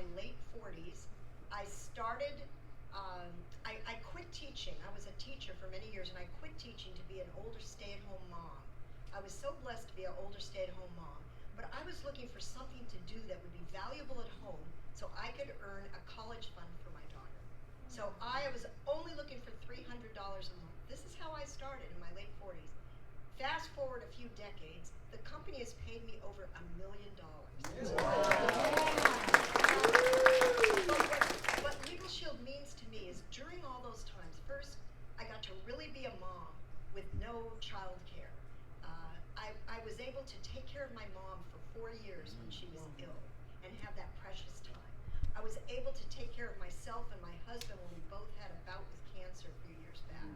my late 40s, I started, I quit teaching. I was a teacher for many years, and I quit teaching to be an older stay-at-home mom. I was so blessed to be an older stay-at-home mom, but I was looking for something to do that would be valuable at home so I could earn a college fund for my daughter. So I was only looking for $300 a month. This is how I started in my late 40s. Fast forward a few decades, the company has paid me over $1 million. What Legal Shield means to me is during all those times, first, I got to really be a mom with no child care. I was able to take care of my mom for 4 years when she was ill and have that precious time. I was able to take care of myself and my husband when we both had a bout with cancer a few years back.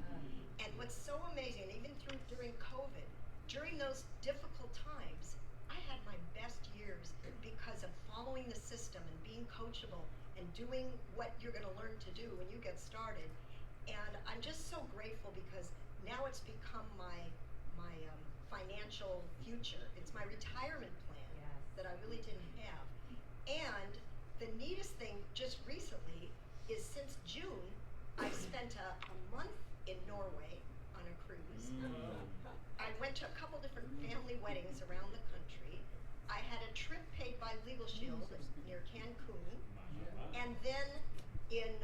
And what's so amazing, even during COVID, during those difficult times, I had my best years because of following the system and being coachable and doing what you're going to learn to do when you get started. And I'm just so grateful because now it's become my financial future. It's my retirement plan that I really didn't have. And the neatest thing just recently is since June, I spent a month in Norway on a cruise. I went to a couple different family weddings around the country. I had a trip paid by Legal Shield near Cancun. And then in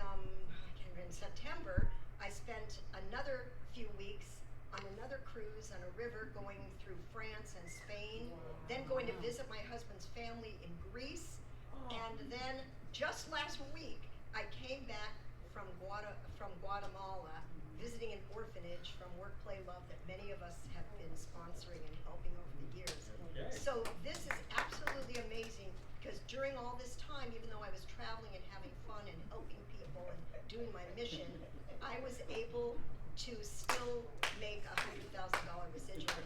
September, I spent another few weeks on another cruise on a river going through France and Spain, then going to visit my husband's family in Greece. And then just last week, I came back from Guatemala, visiting an orphanage from Work, Play, Love that many of us have been sponsoring and helping over the years. So this is absolutely amazing because during all this time, even though I was traveling and having fun and helping people and doing my mission, I was able to still make $100,000 residual